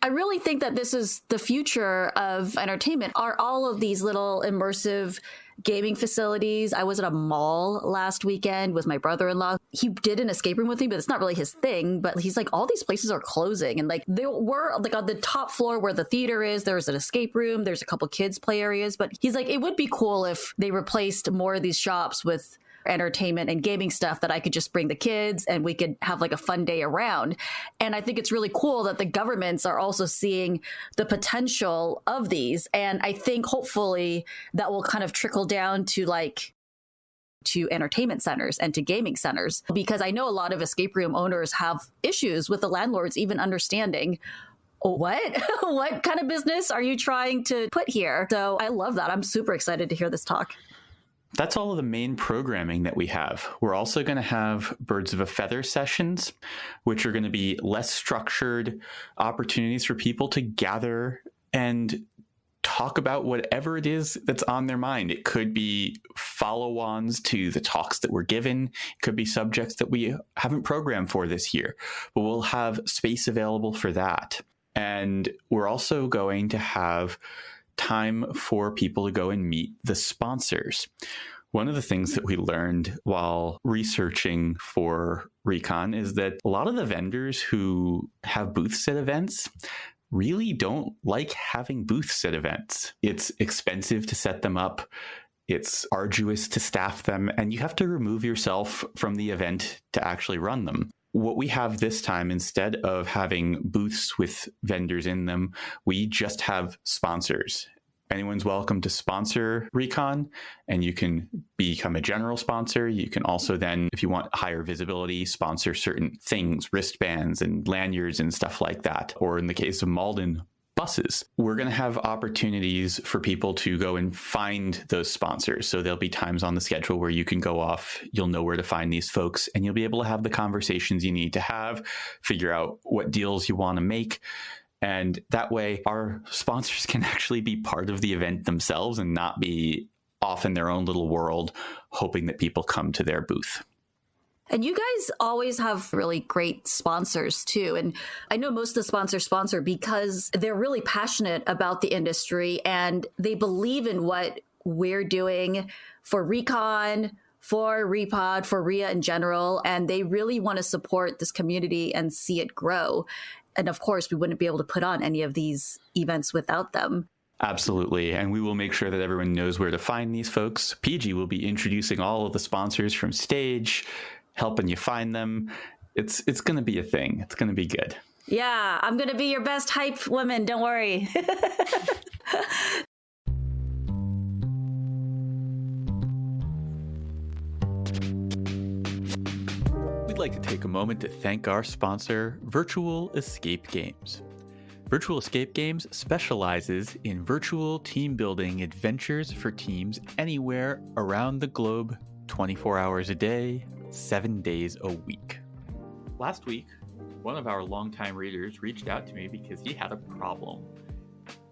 I really think that this is the future of entertainment, are all of these little immersive gaming facilities. I was at a mall last weekend with my brother-in-law. He did an escape room with me, but it's not really his thing. But he's like, all these places are closing. And like, there were like on the top floor where the theater is, there's an escape room, there's a couple kids play areas. But he's like, it would be cool if they replaced more of these shops with entertainment and gaming stuff that I could just bring the kids and we could have like a fun day around. And I think it's really cool that the governments are also seeing the potential of these. And I think hopefully that will kind of trickle down to entertainment centers and to gaming centers, because I know a lot of escape room owners have issues with the landlords even understanding what kind of business are you trying to put here. So I love that. I'm super excited to hear this talk. That's all of the main programming that we have. We're also going to have Birds of a Feather sessions, which are going to be less structured opportunities for people to gather and talk about whatever it is that's on their mind. It could be follow-ons to the talks that we're given. It could be subjects that we haven't programmed for this year, but we'll have space available for that. And we're also going to have time for people to go and meet the sponsors. One of the things that we learned while researching for RECON is that a lot of the vendors who have booths at events really don't like having booths at events. It's expensive to set them up. It's arduous to staff them, and you have to remove yourself from the event to actually run them. What we have this time, instead of having booths with vendors in them, we just have sponsors. Anyone's welcome to sponsor RECON, and you can become a general sponsor. You can also then, if you want higher visibility, sponsor certain things, wristbands and lanyards and stuff like that. Or in the case of Malden, buses. We're going to have opportunities for people to go and find those sponsors. So there'll be times on the schedule where you can go off, you'll know where to find these folks, and you'll be able to have the conversations you need to have, figure out what deals you want to make. And that way our sponsors can actually be part of the event themselves and not be off in their own little world, hoping that people come to their booth. And you guys always have really great sponsors too. And I know most of the sponsors sponsor because they're really passionate about the industry and they believe in what we're doing for RECON, for REPOD, for RIA in general. And they really want to support this community and see it grow. And of course, we wouldn't be able to put on any of these events without them. Absolutely. And we will make sure that everyone knows where to find these folks. PG will be introducing all of the sponsors from stage, helping you find them. It's going to be a thing. It's going to be good. Yeah, I'm going to be your best hype woman. Don't worry. We'd like to take a moment to thank our sponsor, Virtual Escape Games. Virtual Escape Games specializes in virtual team building adventures for teams anywhere around the globe, 24 hours a day, 7 days a week. Last week, one of our longtime readers reached out to me because he had a problem.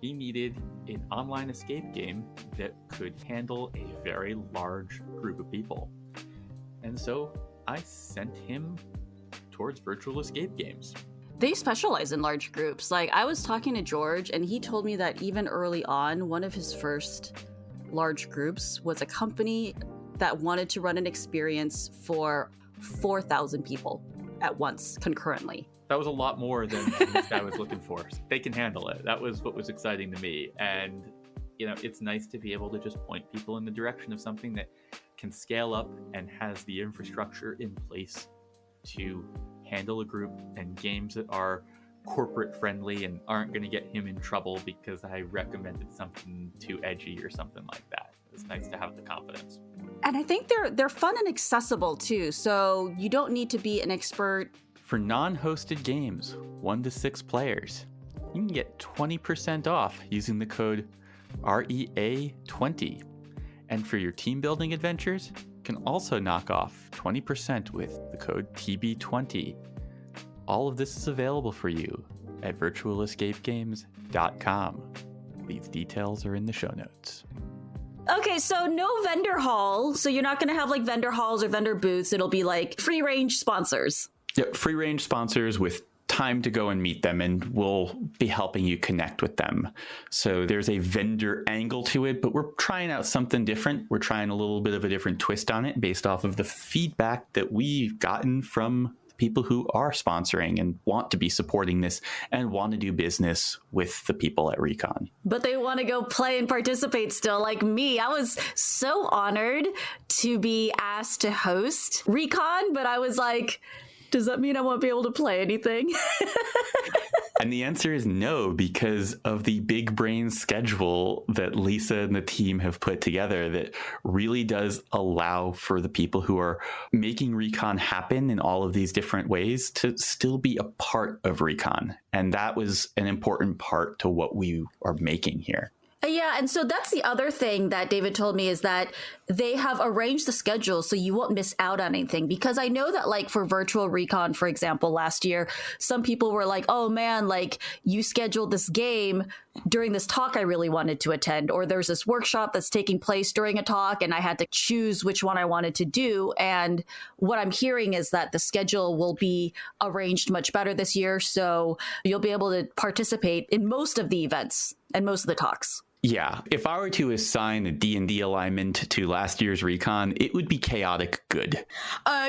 He needed an online escape game that could handle a very large group of people. And so I sent him towards Virtual Escape Games. They specialize in large groups. Like, I was talking to George, and he told me that even early on, one of his first large groups was a company that wanted to run an experience for 4,000 people. at once concurrently. That was a lot more than this guy was looking for. They can handle it. That was what was exciting to me. And, it's nice to be able to just point people in the direction of something that can scale up and has the infrastructure in place to handle a group and games that are corporate friendly and aren't going to get him in trouble because I recommended something too edgy or something like that. It's nice to have the confidence. And I think they're fun and accessible too, so you don't need to be an expert. For non-hosted games, 1 to 6 players, you can get 20% off using the code REA20. And for your team building adventures, you can also knock off 20% with the code TB20. All of this is available for you at virtualescapegames.com. These details are in the show notes. Okay, so no vendor hall. So you're not going to have like vendor halls or vendor booths. It'll be like free range sponsors. Yep, free range sponsors with time to go and meet them, and we'll be helping you connect with them. So there's a vendor angle to it, but we're trying out something different. We're trying a little bit of a different twist on it based off of the feedback that we've gotten from people who are sponsoring and want to be supporting this and want to do business with the people at RECON. But they want to go play and participate still, like me. I was so honored to be asked to host RECON, but I was like, does that mean I won't be able to play anything? And the answer is no, because of the big brain schedule that Lisa and the team have put together that really does allow for the people who are making RECON happen in all of these different ways to still be a part of RECON. And that was an important part to what we are making here. Yeah, and so that's the other thing that David told me is that they have arranged the schedule so you won't miss out on anything. Because I know that like for virtual RECON, for example, last year, some people were like, oh man, like you scheduled this game during this talk I really wanted to attend, or there's this workshop that's taking place during a talk and I had to choose which one I wanted to do. And what I'm hearing is that the schedule will be arranged much better this year. So you'll be able to participate in most of the events and most of the talks. Yeah, if I were to assign a D&D alignment to last year's RECON, it would be chaotic good.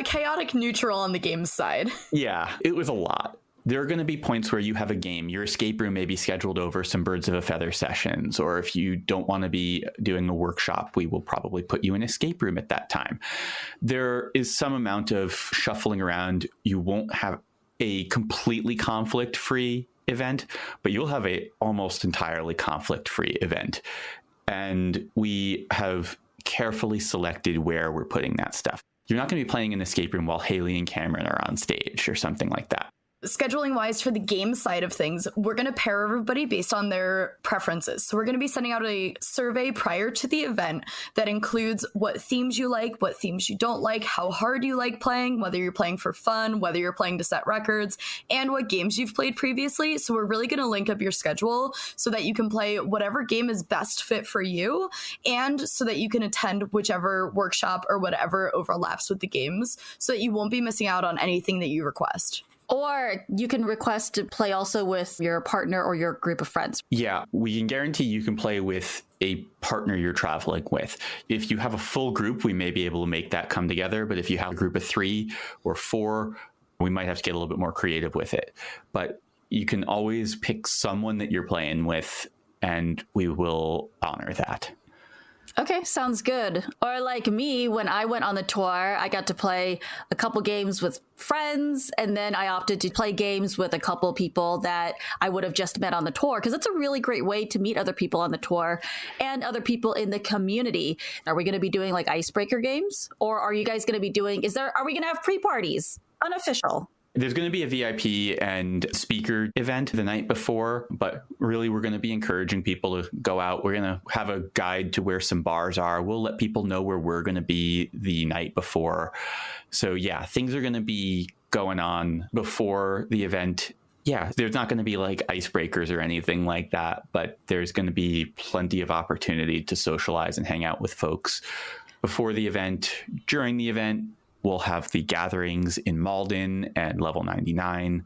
Chaotic neutral on the games side. Yeah, it was a lot. There are going to be points where you have a game. Your escape room may be scheduled over some birds of a feather sessions, or if you don't want to be doing a workshop, we will probably put you in escape room at that time. There is some amount of shuffling around. You won't have a completely conflict-free event, but you'll have a almost entirely conflict-free event. And we have carefully selected where we're putting that stuff. You're not going to be playing an escape room while Haley and Cameron are on stage or something like that. Scheduling wise for the game side of things, we're going to pair everybody based on their preferences. So we're going to be sending out a survey prior to the event that includes what themes you like, what themes you don't like, how hard you like playing, whether you're playing for fun, whether you're playing to set records, and what games you've played previously. So we're really going to link up your schedule so that you can play whatever game is best fit for you, and so that you can attend whichever workshop or whatever overlaps with the games, so that you won't be missing out on anything that you request. Or you can request to play also with your partner or your group of friends. Yeah, we can guarantee you can play with a partner you're traveling with. If you have a full group, we may be able to make that come together. But if you have a group of 3 or 4, we might have to get a little bit more creative with it. But you can always pick someone that you're playing with, and we will honor that. Okay, sounds good. Or like me, when I went on the tour, I got to play a couple games with friends, and then I opted to play games with a couple people that I would have just met on the tour, because it's a really great way to meet other people on the tour and other people in the community. Are we going to be doing like icebreaker games? Or are you guys going to be doing, are we going to have pre-parties? Unofficial. There's going to be a VIP and speaker event the night before, but really we're going to be encouraging people to go out. We're going to have a guide to where some bars are. We'll let people know where we're going to be the night before. So yeah, things are going to be going on before the event. Yeah, there's not going to be like icebreakers or anything like that, but there's going to be plenty of opportunity to socialize and hang out with folks before the event, during the event. We'll have the gatherings in Malden and Level99.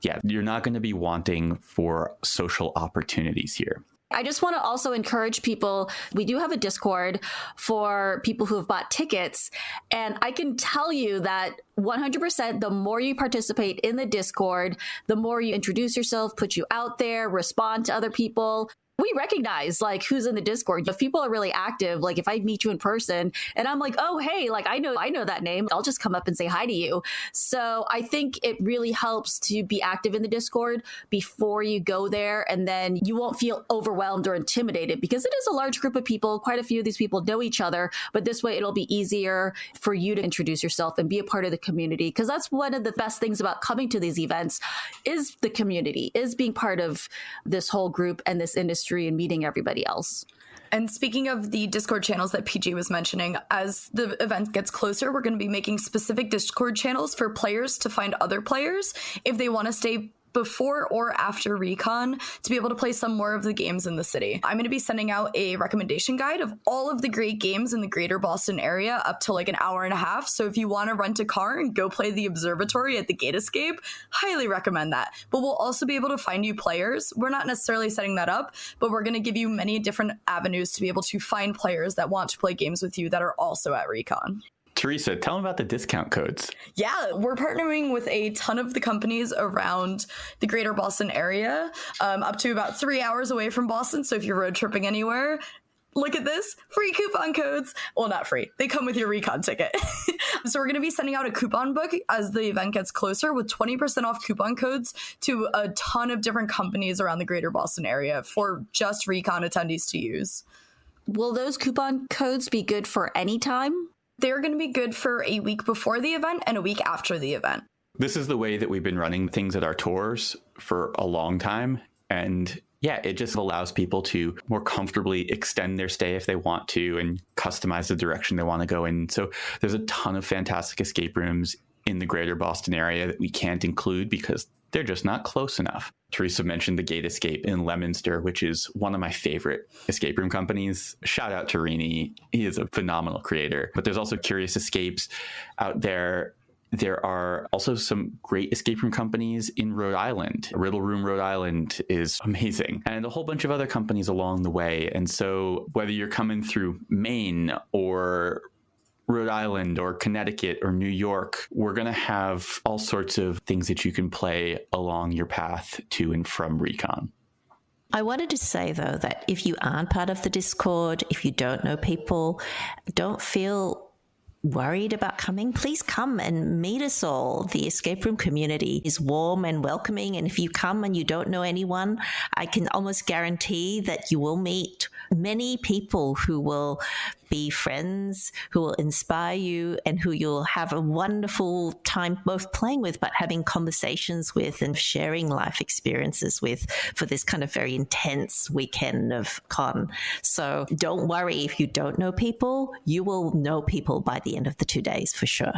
Yeah, you're not going to be wanting for social opportunities here. I just want to also encourage people. We do have a Discord for people who have bought tickets. And I can tell you that 100%, the more you participate in the Discord, the more you introduce yourself, put you out there, respond to other people. We recognize like who's in the Discord. If people are really active, like if I meet you in person and I'm like, oh, hey, like I know that name, I'll just come up and say hi to you. So I think it really helps to be active in the Discord before you go there. And then you won't feel overwhelmed or intimidated because it is a large group of people. Quite a few of these people know each other, but this way it'll be easier for you to introduce yourself and be a part of the community. Because that's one of the best things about coming to these events is the community, is being part of this whole group and this industry and meeting everybody else. And speaking of the Discord channels that PG was mentioning, as the event gets closer, we're going to be making specific Discord channels for players to find other players if they want to stay before or after Recon to be able to play some more of the games in the city. I'm going to be sending out a recommendation guide of all of the great games in the greater Boston area up to like an hour and a half. So if you want to rent a car and go play the observatory at the Gate Escape, highly recommend that. But we'll also be able to find you players. We're not necessarily setting that up, but we're going to give you many different avenues to be able to find players that want to play games with you that are also at Recon. Theresa, tell them about the discount codes. Yeah, we're partnering with a ton of the companies around the greater Boston area, up to about 3 hours away from Boston. So if you're road tripping anywhere, look at this, free coupon codes. Well, not free. They come with your Recon ticket. So we're going to be sending out a coupon book as the event gets closer with 20% off coupon codes to a ton of different companies around the greater Boston area for just Recon attendees to use. Will those coupon codes be good for any time? They're going to be good for a week before the event and a week after the event. This is the way that we've been running things at our tours for a long time. And yeah, it just allows people to more comfortably extend their stay if they want to and customize the direction they want to go in. So there's a ton of fantastic escape rooms in the greater Boston area that we can't include because they're just not close enough. Theresa mentioned the Gate Escape in Leominster, which is one of my favorite escape room companies. Shout out to Rini. He is a phenomenal creator. But there's also Curious Escapes out there. There are also some great escape room companies in Rhode Island. Riddle Room Rhode Island is amazing. And a whole bunch of other companies along the way. And so whether you're coming through Maine or Rhode Island or Connecticut or New York, we're going to have all sorts of things that you can play along your path to and from Recon. I wanted to say, though, that if you aren't part of the Discord, if you don't know people, don't feel worried about coming. Please come and meet us all. The escape room community is warm and welcoming. And if you come and you don't know anyone, I can almost guarantee that you will meet many people who will be friends, who will inspire you, and who you'll have a wonderful time both playing with, but having conversations with and sharing life experiences with for this kind of very intense weekend of con. So don't worry if you don't know people, you will know people by the end of the 2 days for sure.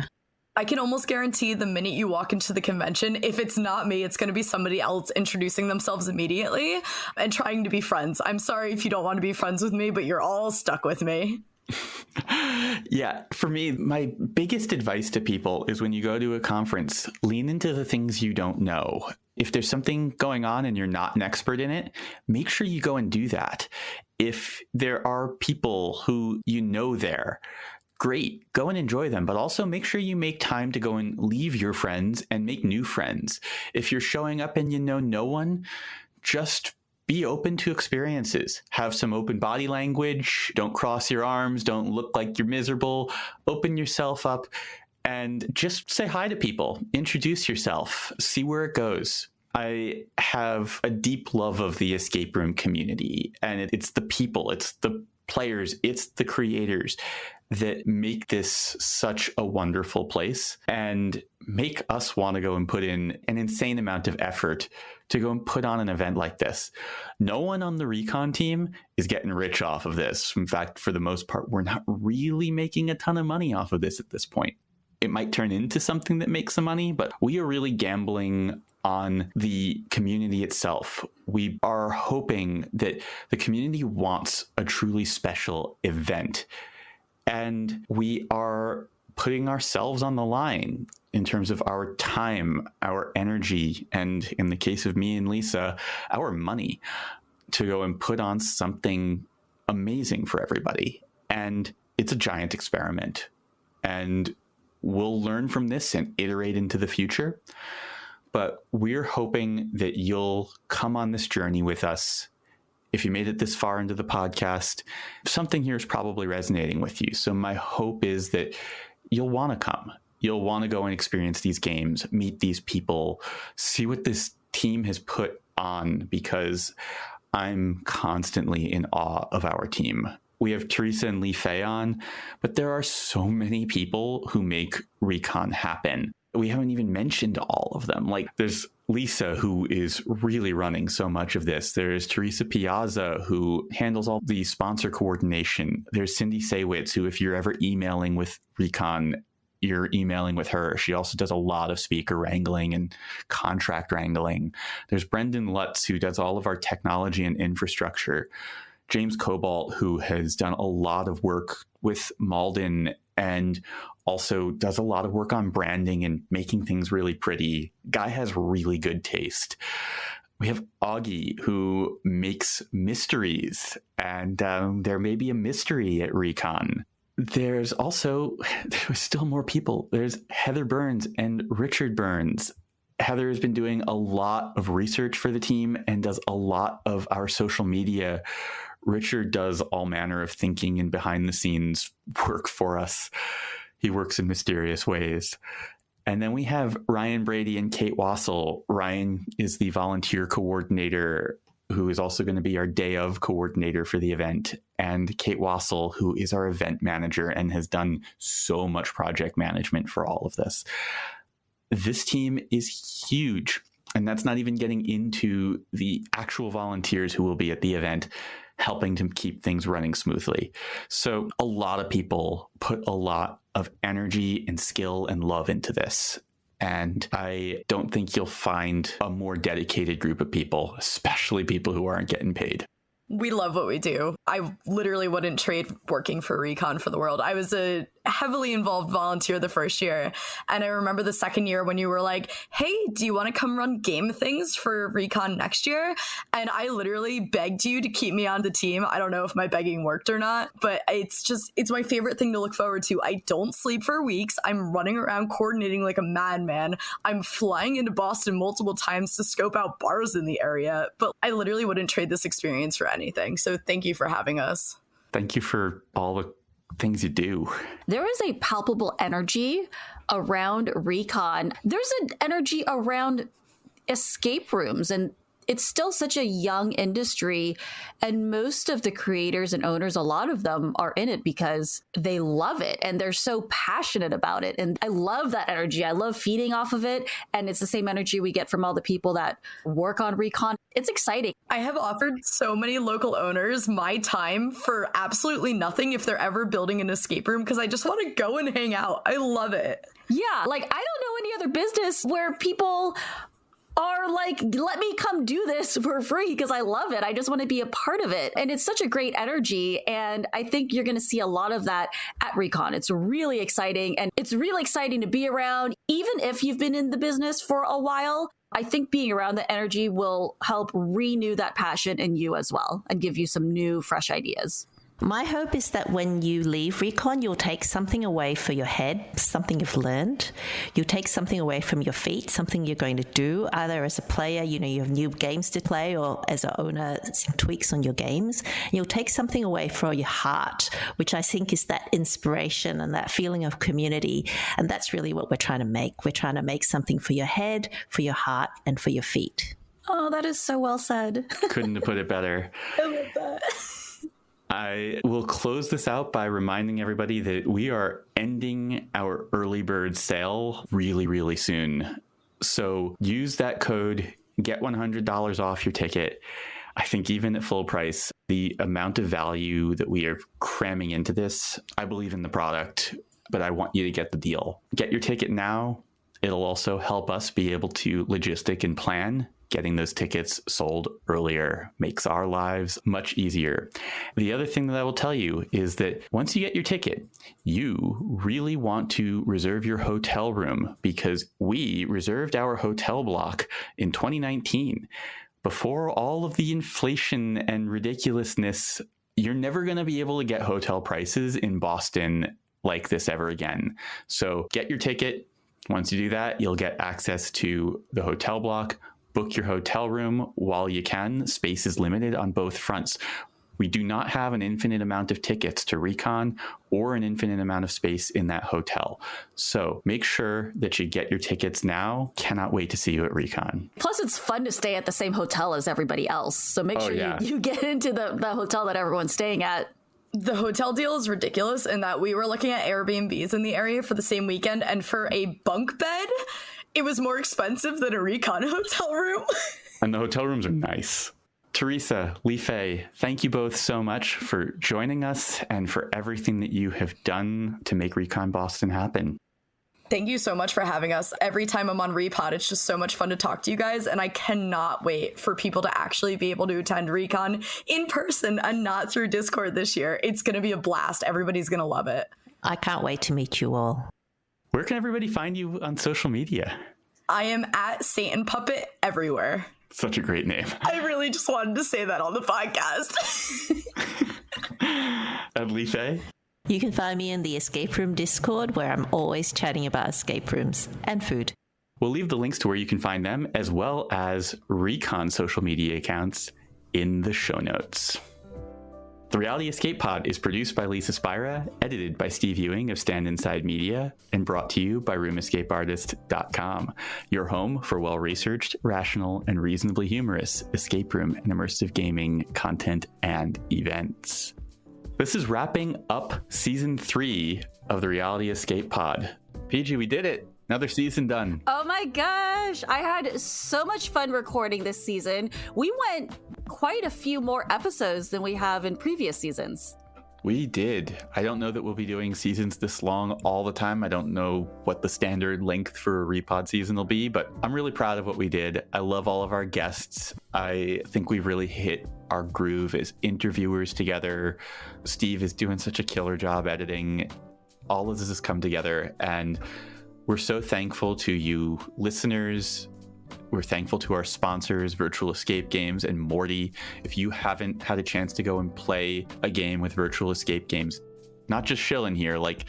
I can almost guarantee the minute you walk into the convention, if it's not me, it's going to be somebody else introducing themselves immediately and trying to be friends. I'm sorry if you don't want to be friends with me, but you're all stuck with me. Yeah, for me, my biggest advice to people is when you go to a conference, lean into the things you don't know. If there's something going on and you're not an expert in it, make sure you go and do that. If there are people who you know there, great, go and enjoy them, but also make sure you make time to go and leave your friends and make new friends. If you're showing up and you know no one, just be open to experiences. Have some open body language. Don't cross your arms. Don't look like you're miserable. Open yourself up and just say hi to people. Introduce yourself. See where it goes. I have a deep love of the escape room community, and it's the people, it's the players, it's the creators that make this such a wonderful place and make us want to go and put in an insane amount of effort to go and put on an event like this. No one on the Recon team is getting rich off of this. In fact, for the most part, we're not really making a ton of money off of this at this point. It might turn into something that makes some money, but we are really gambling on the community itself. We are hoping that the community wants a truly special event. And we are putting ourselves on the line in terms of our time, our energy, and in the case of me and Lisa, our money. to go and put on something amazing for everybody. And it's a giant experiment. And we'll learn from this and iterate into the future. But we're hoping that you'll come on this journey with us. If you made it this far into the podcast, something here is probably resonating with you. So my hope is that you'll want to come. You'll want to go and experience these games, meet these people, see what this team has put on, because I'm constantly in awe of our team. We have Theresa and Lee-Fay on, but there are so many people who make RECON happen. We haven't even mentioned all of them. Like, there's Lisa, who is really running so much of this. There's Theresa Piazza, who handles all the sponsor coordination. There's Cindy Saywitz, who, if you're ever emailing with RECON, you're emailing with her. She also does a lot of speaker wrangling and contract wrangling. There's Brendan Lutz, who does all of our technology and infrastructure. James Cobalt, who has done a lot of work with Malden and also does a lot of work on branding and making things really pretty. Guy has really good taste. We have Augie, who makes mysteries, and there may be a mystery at RECON. There's still more people. There's Heather Burns and Richard Burns. Heather has been doing a lot of research for the team and does a lot of our social media. Richard does all manner of thinking and behind the scenes work for us. He works in mysterious ways. And then we have Ryan Brady and Kate Wassel. Ryan is the volunteer coordinator, who is also going to be our day of coordinator for the event. And Kate Wassel, who is our event manager and has done so much project management for all of this. This team is huge. And that's not even getting into the actual volunteers who will be at the event, helping to keep things running smoothly. So a lot of people put a lot of energy and skill and love into this. And I don't think you'll find a more dedicated group of people, especially people who aren't getting paid. We love what we do. I literally wouldn't trade working for RECON for the world. I was a heavily involved volunteer the first year. And I remember the second year when you were like, hey, do you want to come run game things for RECON next year? And I literally begged you to keep me on the team. I don't know if my begging worked or not, but it's my favorite thing to look forward to. I don't sleep for weeks. I'm running around coordinating like a madman. I'm flying into Boston multiple times to scope out bars in the area, but I literally wouldn't trade this experience for anything. So thank you for having us. Thank you for all the things you do. There is a palpable energy around RECON. There's an energy around escape rooms, and it's still such a young industry, and most of the creators and owners, a lot of them are in it because they love it and they're so passionate about it. And I love that energy. I love feeding off of it. And it's the same energy we get from all the people that work on RECON. It's exciting. I have offered so many local owners my time for absolutely nothing if they're ever building an escape room, because I just want to go and hang out. I love it. Yeah, like I don't know any other business where people are like, let me come do this for free because I love it. I just want to be a part of it. And it's such a great energy. And I think you're going to see a lot of that at RECON. It's really exciting. And it's really exciting to be around. Even if you've been in the business for a while, I think being around the energy will help renew that passion in you as well and give you some new, fresh ideas. My hope is that when you leave RECON, you'll take something away for your head, something you've learned. You'll take something away from your feet, something you're going to do, either as a player, you have new games to play, or as an owner, some tweaks on your games. You'll take something away for your heart, which I think is that inspiration and that feeling of community. And that's really what we're trying to make. We're trying to make something for your head, for your heart, and for your feet. Oh, that is so well said. Couldn't have put it better. I love that. I will close this out by reminding everybody that we are ending our early bird sale really, really soon. So use that code, get $100 off your ticket. I think even at full price, the amount of value that we are cramming into this, I believe in the product, but I want you to get the deal. Get your ticket now. It'll also help us be able to logistic and plan. Getting those tickets sold earlier makes our lives much easier. The other thing that I will tell you is that once you get your ticket, you really want to reserve your hotel room, because we reserved our hotel block in 2019. before all of the inflation and ridiculousness, you're never going to be able to get hotel prices in Boston like this ever again. So get your ticket. Once you do that, you'll get access to the hotel block. Book your hotel room while you can. Space is limited on both fronts. We do not have an infinite amount of tickets to RECON or an infinite amount of space in that hotel. So make sure that you get your tickets now. Cannot wait to see you at RECON. Plus, it's fun to stay at the same hotel as everybody else. So make sure you get into the hotel that everyone's staying at. The hotel deal is ridiculous in that we were looking at Airbnbs in the area for the same weekend, and for a bunk bed, it was more expensive than a RECON hotel room. And the hotel rooms are nice. Theresa, Lee-Fay, thank you both so much for joining us and for everything that you have done to make RECON Boston happen. Thank you so much for having us. Every time I'm on REPOD, it's just so much fun to talk to you guys, and I cannot wait for people to actually be able to attend RECON in person and not through Discord this year. It's going to be a blast. Everybody's going to love it. I can't wait to meet you all. Where can everybody find you on social media? I am at Satan Puppet everywhere. Such a great name. I really just wanted to say that on the podcast. And Lee-Fay? You can find me in the Escape Room Discord, where I'm always chatting about escape rooms and food. We'll leave the links to where you can find them, as well as RECON social media accounts, in the show notes. The Reality Escape Pod is produced by Lisa Spira, edited by Steve Ewing of Stand Inside Media, and brought to you by RoomEscapeArtist.com, your home for well-researched, rational, and reasonably humorous escape room and immersive gaming content and events. This is wrapping up Season 3 of the Reality Escape Pod. PG, we did it! Another season done. Oh my gosh, I had so much fun recording this season. We went quite a few more episodes than we have in previous seasons. We did. I don't know that we'll be doing seasons this long all the time. I don't know what the standard length for a REPOD season will be, but I'm really proud of what we did. I love all of our guests. I think we've really hit our groove as interviewers together. Steve is doing such a killer job editing. All of this has come together, and we're so thankful to you listeners. We're thankful to our sponsors, Virtual Escape Games and Morty. If you haven't had a chance to go and play a game with Virtual Escape Games, not just chilling here, like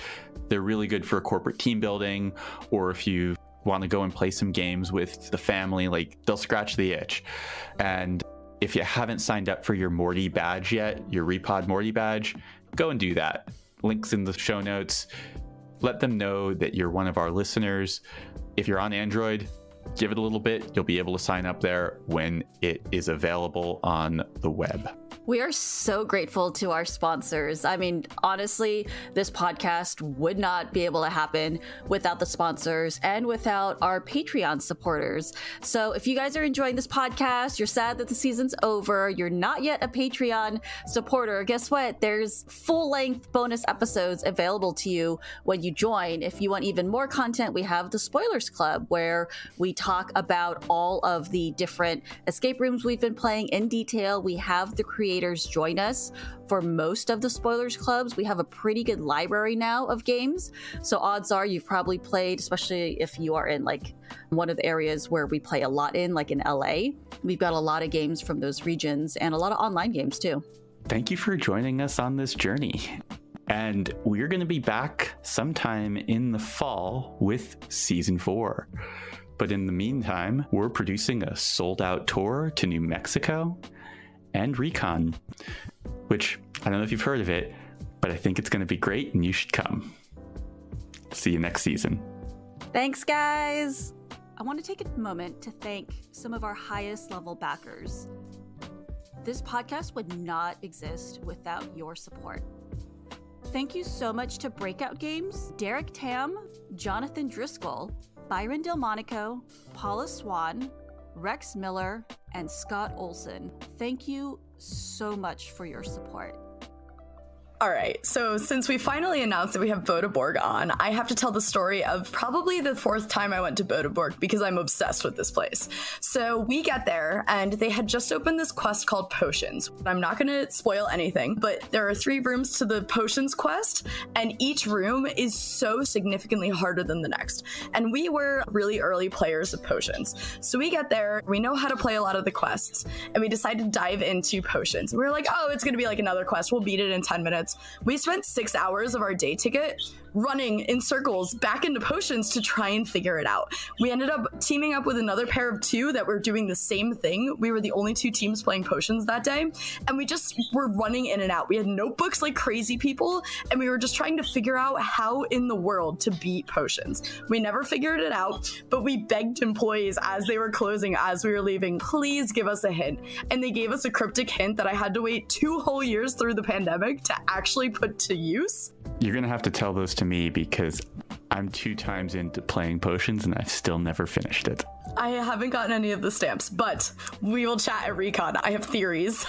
they're really good for corporate team building, or if you want to go and play some games with the family, like they'll scratch the itch. And if you haven't signed up for your Morty badge yet, your REPOD Morty badge, go and do that. Links in the show notes. Let them know that you're one of our listeners. If you're on Android, give it a little bit. You'll be able to sign up there when it is available on the web. We are so grateful to our sponsors. I mean, honestly, this podcast would not be able to happen without the sponsors and without our Patreon supporters. So if you guys are enjoying this podcast, you're sad that the season's over, you're not yet a Patreon supporter, guess what? There's full-length bonus episodes available to you when you join. If you want even more content, we have the Spoilers Club, where we talk about all of the different escape rooms we've been playing in detail. We have the creators join us for most of the Spoilers Clubs. We have a pretty good library now of games, so odds are you've probably played, especially if you are in like one of the areas where we play a lot in, like in LA. We've got a lot of games from those regions and a lot of online games too. Thank you for joining us on this journey. And we're going to be back sometime in the fall with Season 4. But in the meantime, we're producing a sold-out tour to New Mexico and RECON, which I don't know if you've heard of it, but I think it's going to be great and you should come. See you next season. Thanks, guys. I want to take a moment to thank some of our highest level backers. This podcast would not exist without your support. Thank you so much to Breakout Games, Derek Tam, Jonathan Driscoll, Byron Delmonico, Paula Swan, Rex Miller, and Scott Olson. Thank you so much for your support. All right, so since we finally announced that we have Boda Borg on, I have to tell the story of probably the 4th time I went to Boda Borg because I'm obsessed with this place. So we get there and they had just opened this quest called Potions. I'm not going to spoil anything, but there are 3 rooms to the Potions quest, and each room is so significantly harder than the next. And we were really early players of Potions. So we get there, we know how to play a lot of the quests, and we decide to dive into Potions. We were like, oh, it's going to be like another quest. We'll beat it in 10 minutes. We spent 6 hours of our day ticket running in circles back into Potions to try and figure it out. We ended up teaming up with another pair of 2 that were doing the same thing. We were the only 2 teams playing Potions that day, and we just were running in and out. We had notebooks like crazy people, and we were just trying to figure out how in the world to beat Potions. We never figured it out, but we begged employees as they were closing, as we were leaving, please give us a hint. And they gave us a cryptic hint that I had to wait 2 whole years through the pandemic to actually put to use. You're going to have to tell those to me because I'm 2 times into playing Potions and I've still never finished it. I haven't gotten any of the stamps, but we will chat at RECON. I have theories.